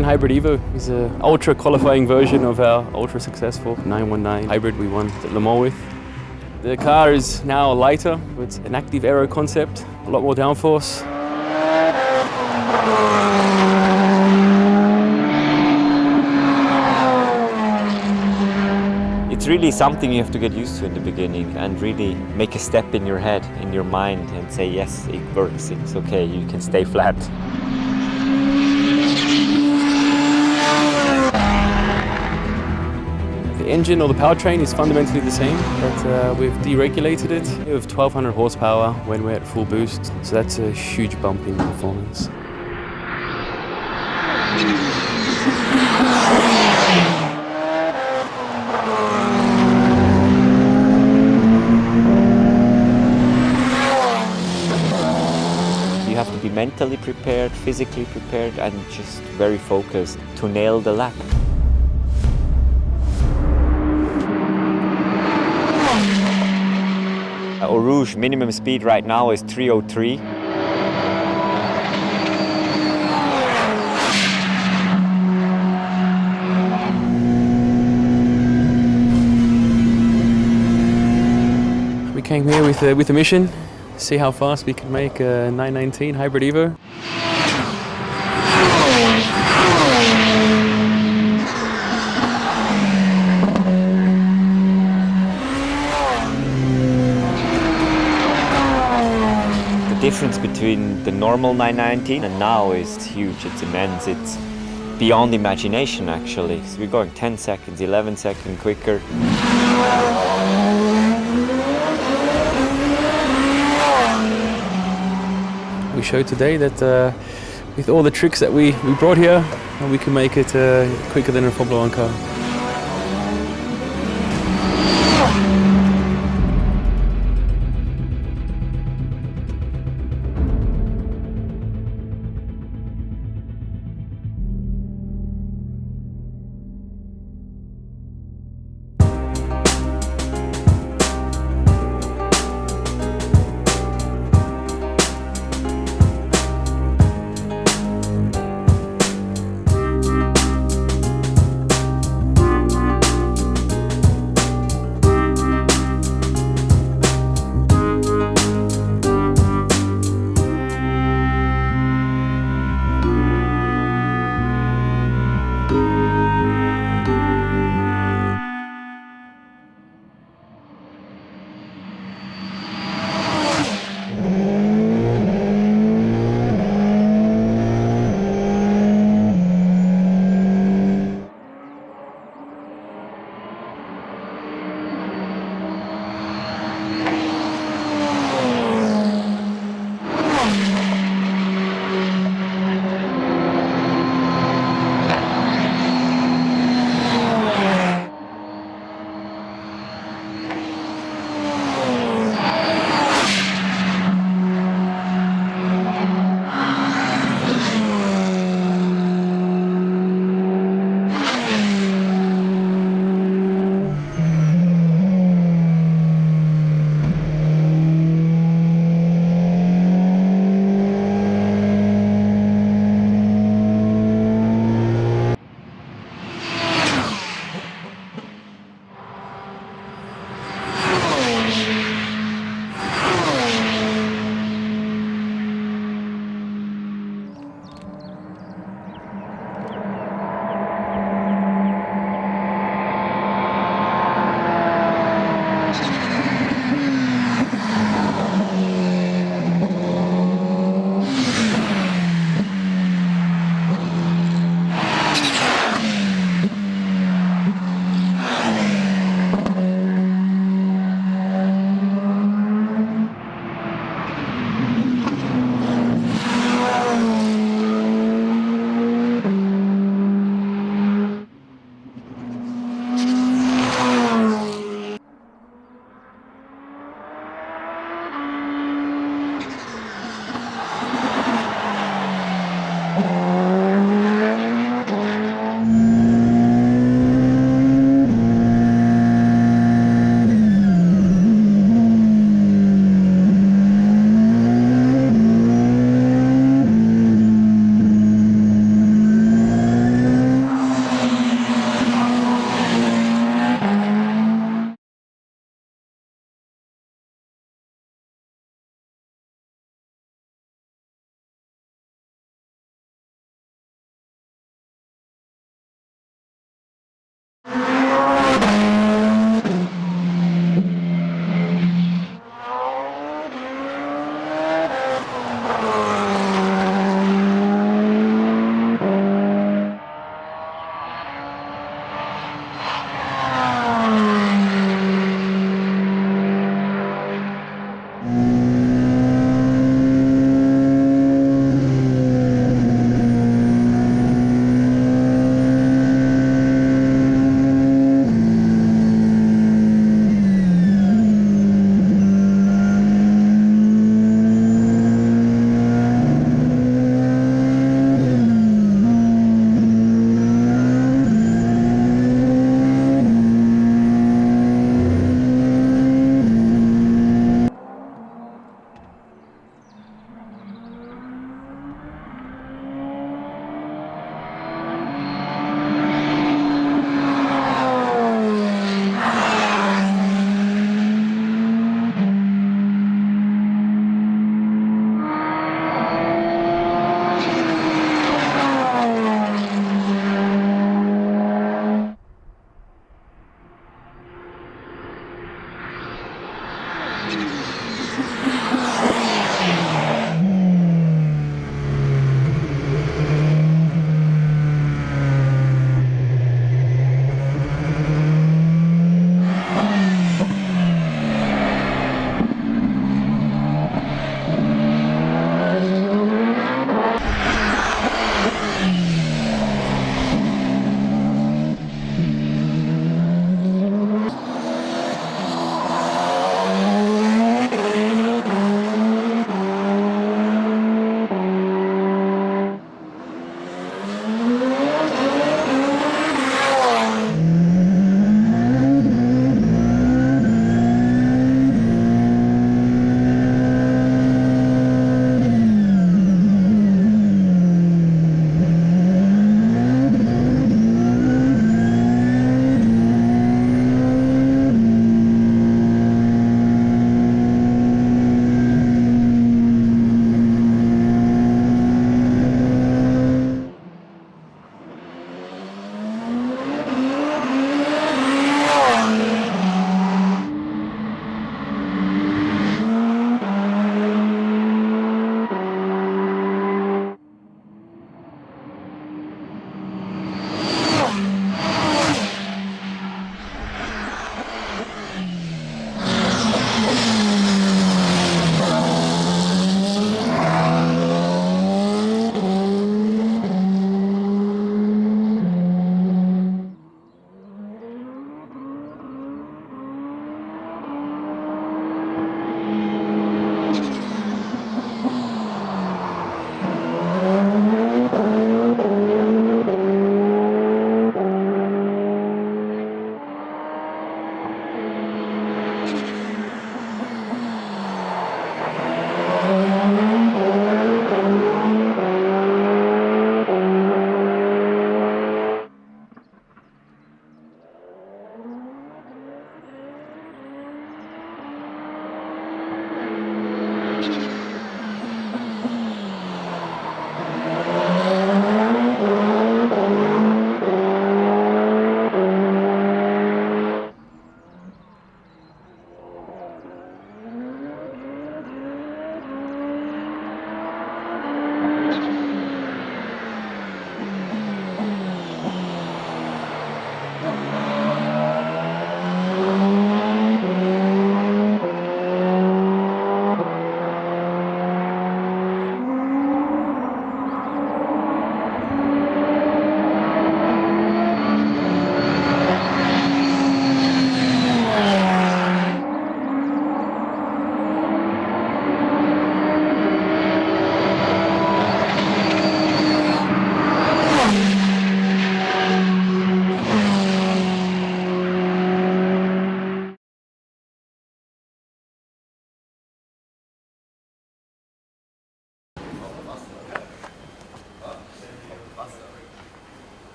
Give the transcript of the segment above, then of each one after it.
919 Hybrid Evo is an ultra qualifying version of our ultra successful 919 Hybrid we won at Le Mans with. The car is now lighter. It's an active aero concept, a lot more downforce. It's really something you have to get used to in the beginning and really make a step in your head, in your mind, and say, yes, it works, it's okay, you can stay flat. The engine or the powertrain is fundamentally the same, but we've deregulated it. We have 1200 horsepower when we're at full boost, so that's a huge bump in performance. You have to be mentally prepared, physically prepared, and just very focused to nail the lap. Eau Rouge minimum speed right now is 303. We came here with a mission, see how fast we can make a 919 Hybrid Evo. The difference between the normal 919 and now is huge, it's immense, it's beyond imagination actually. So we're going 10 seconds, 11 seconds quicker. We showed today that with all the tricks that we brought here, we can make it quicker than a Formula 1 car.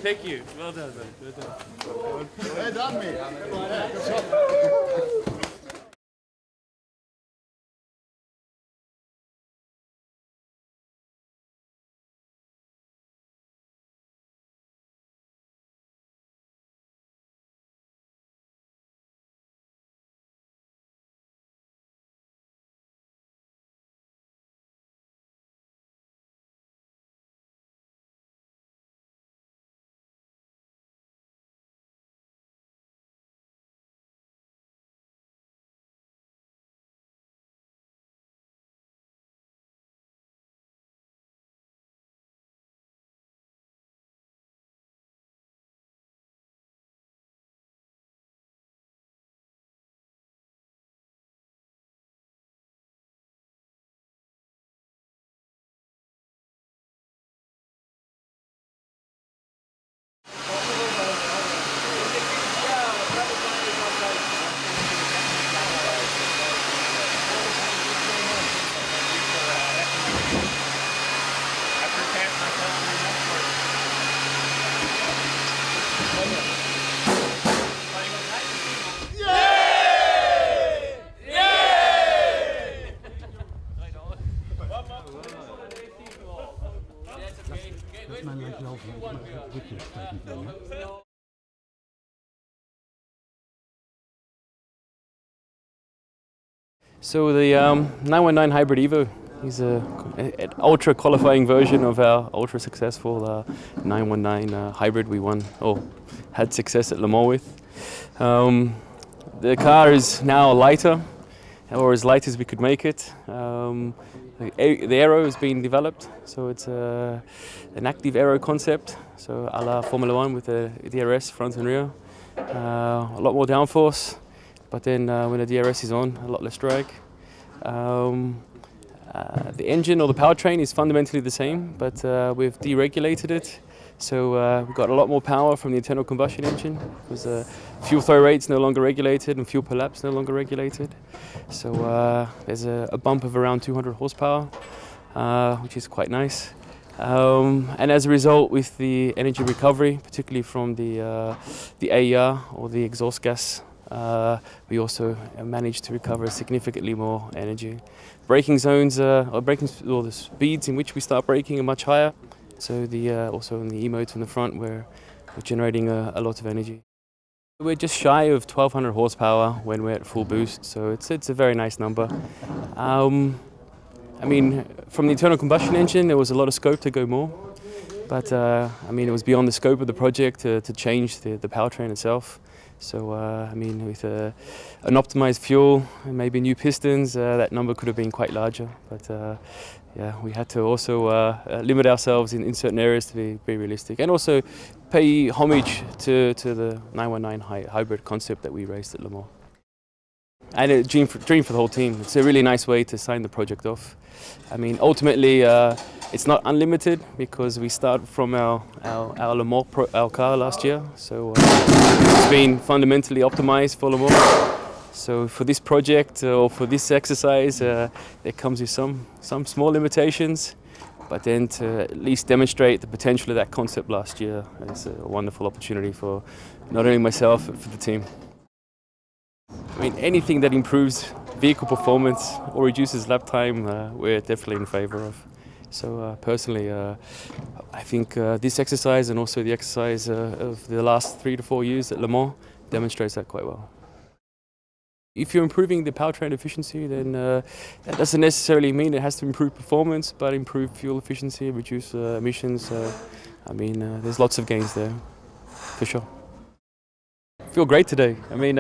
Thank you. Well done, man. Well done. Well done, mate. So the 919 Hybrid Evo is an ultra qualifying version of our ultra successful 919 Hybrid we won or had success at Le Mans with. The car is now lighter, or as light as we could make it. The aero has been developed, so it's an active aero concept, so a la Fórmula Uno with the DRS front and rear. A lot more downforce, but then when the DRS is on, a lot less drag. The engine or the powertrain is fundamentally the same, but we've deregulated it. So we've got a lot more power from the internal combustion engine because fuel flow rate's no longer regulated and fuel per lap's no longer regulated. So there's a bump of around 200 horsepower, which is quite nice. And as a result, with the energy recovery, particularly from the AER or the exhaust gas, we also managed to recover significantly more energy. Braking zones, or the speeds in which we start braking are much higher. So also in the E-modes in the front, we're generating a lot of energy. We're just shy of 1200 horsepower when we're at full boost, so it's a very nice number. I mean, from the internal combustion engine, there was a lot of scope to go more, but I mean, it was beyond the scope of the project to change the powertrain itself. So I mean, with an optimized fuel and maybe new pistons, that number could have been quite larger. But yeah, we had to also limit ourselves in certain areas to be realistic, and also pay homage to the 919 hybrid concept that we raced at Le Mans. And a dream for the whole team. It's a really nice way to sign the project off. I mean, ultimately, it's not unlimited because we start from our Le Mans our car last year, so it's been fundamentally optimized for Le Mans. So for this project or for this exercise, it comes with some small limitations, but then to at least demonstrate the potential of that concept last year is a wonderful opportunity for not only myself but for the team. I mean, anything that improves vehicle performance or reduces lap time, we're definitely in favor of. So personally, I think this exercise and also the exercise of the last 3 to 4 years at Le Mans demonstrates that quite well. If you're improving the powertrain efficiency, then that doesn't necessarily mean it has to improve performance, but improve fuel efficiency, reduce emissions. I mean, there's lots of gains there, for sure. I feel great today. I mean,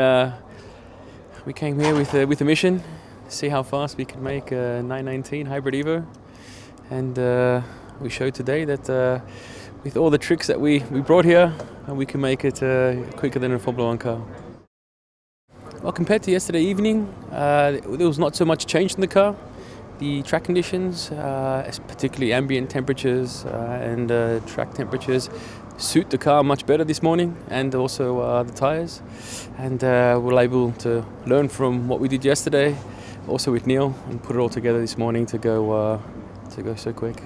we came here with a mission, see how fast we could make a 919 Hybrid Evo, and we showed today that with all the tricks that we brought here, we can make it quicker than a Formula One car. Well, compared to yesterday evening, there was not so much change in the car. The track conditions, particularly ambient temperatures and track temperatures, suit the car much better this morning, and also the tyres. And we're able to learn from what we did yesterday, also with Neel, and put it all together this morning to go so quick.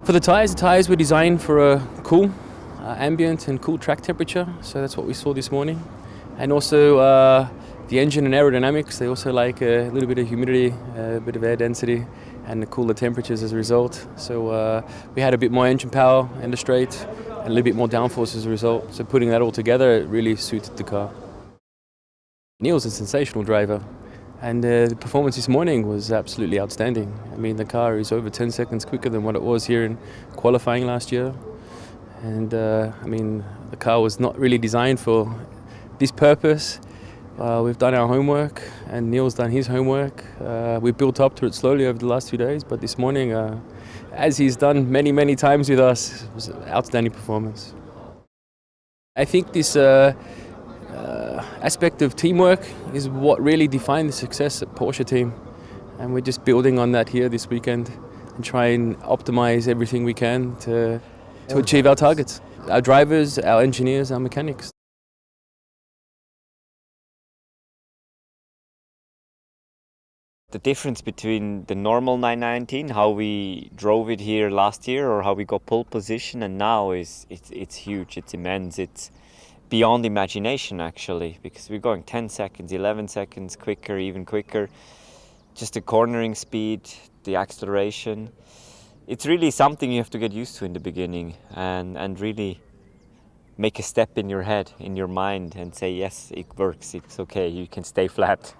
For the tyres were designed for a cool ambient and cool track temperature, so that's what we saw this morning. And also the engine and aerodynamics, they also like a little bit of humidity, a bit of air density, and the cooler temperatures as a result. So we had a bit more engine power in the straight and a little bit more downforce as a result. So putting that all together, it really suited the car. Neel's a sensational driver, and the performance this morning was absolutely outstanding. I mean, the car is over 10 seconds quicker than what it was here in qualifying last year. And I mean, the car was not really designed for this purpose. We've done our homework, and Neel's done his homework. We built up to it slowly over the last 2 days, but this morning, as he's done many times with us, it was an outstanding performance. I think this aspect of teamwork is what really defined the success at Porsche team, and we're just building on that here this weekend and try and optimize everything we can to achieve our targets. Our drivers, our engineers, our mechanics. The difference between the normal 919, how we drove it here last year or how we got pole position, and now it's huge, it's immense, it's beyond imagination actually, because we're going 10 seconds, 11 seconds quicker, even quicker. Just the cornering speed, the acceleration. It's really something you have to get used to in the beginning and really make a step in your head, in your mind, and say, yes, it works, it's okay, you can stay flat.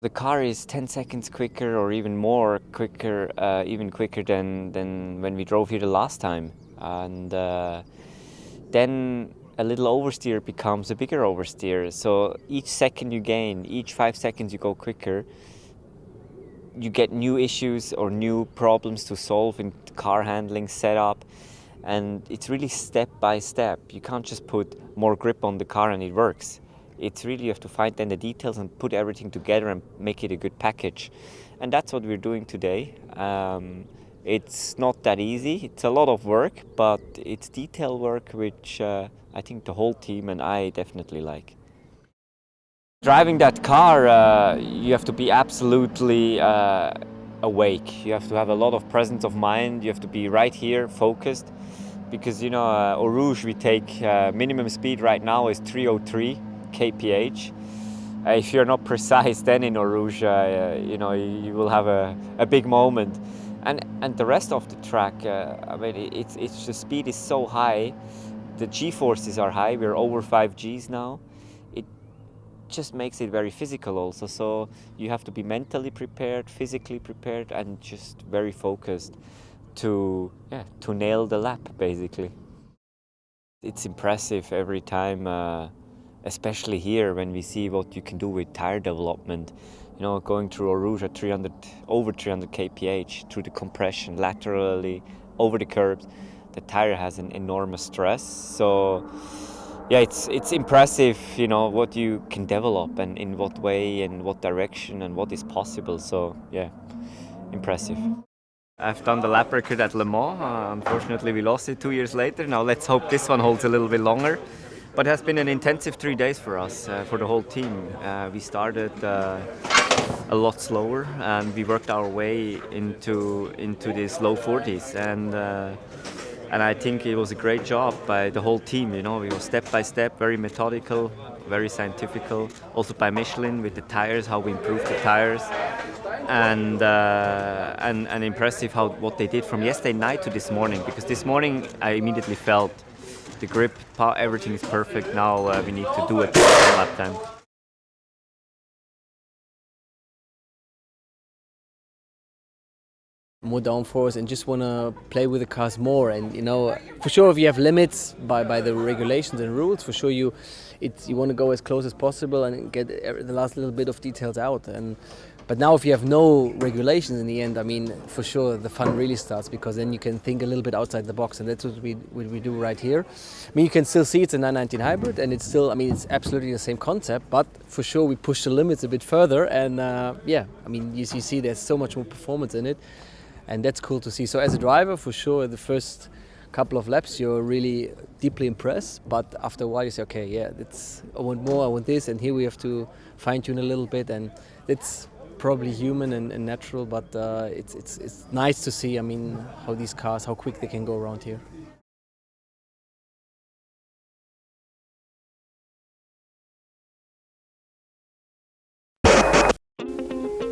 The car is 10 seconds quicker or even more quicker, even quicker than when we drove here the last time. And then a little oversteer becomes a bigger oversteer. So each second you gain, each 5 seconds you go quicker, you get new issues or new problems to solve in car handling setup. And it's really step by step. You can't just put more grip on the car and it works. It's really, you have to find then the details and put everything together and make it a good package. And that's what we're doing today. It's not that easy. It's a lot of work, but it's detail work, which I think the whole team and I definitely like. Driving that car, you have to be absolutely awake. You have to have a lot of presence of mind. You have to be right here, focused. Because, you know, Eau Rouge, we take minimum speed right now is 303 kph. If you're not precise then in Eau Rouge, you know, you will have a big moment. And the rest of the track, I mean, it's the speed is so high, the G-forces are high, we're over 5 Gs now. It just makes it very physical also, so you have to be mentally prepared, physically prepared, and just very focused to nail the lap, basically. It's impressive every time, especially here when we see what you can do with tire development. You know, going through Eau Rouge at over 300 kph, through the compression, laterally, over the curbs, the tire has an enormous stress. So, yeah, it's impressive, you know, what you can develop and in what way and what direction and what is possible. So, yeah, impressive. I've done the lap record at Le Mans. Unfortunately, we lost it 2 years later. Now let's hope this one holds a little bit longer. But it has been an intensive 3 days for us, for the whole team. We started a lot slower, and we worked our way into these low 40s. And I think it was a great job by the whole team. You know, we were step by step, very methodical, very scientific. Also by Michelin with the tires, how we improved the tires. And impressive what they did from yesterday night to this morning, because this morning I immediately felt the grip, everything is perfect. Now we need to do it one lap time. More downforce and just want to play with the cars more, and you know, for sure if you have limits by the regulations and rules, for sure you want to go as close as possible and get the last little bit of details out. But now if you have no regulations in the end, I mean, for sure the fun really starts, because then you can think a little bit outside the box, and that's what we do right here. I mean, you can still see it's a 919 hybrid, and it's still, I mean, it's absolutely the same concept, but for sure we push the limits a bit further, and yeah, I mean, you see there's so much more performance in it, and that's cool to see. So as a driver, for sure, the first couple of laps you're really deeply impressed, but after a while you say, okay, yeah, I want more, I want this, and here we have to fine-tune a little bit, and it's probably human and natural, but it's nice to see, I mean, how these cars, how quick they can go around here.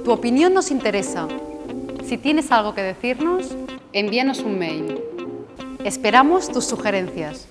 Tu opinión nos interesa. Si tienes algo que decirnos, envíanos un mail. Esperamos tus sugerencias.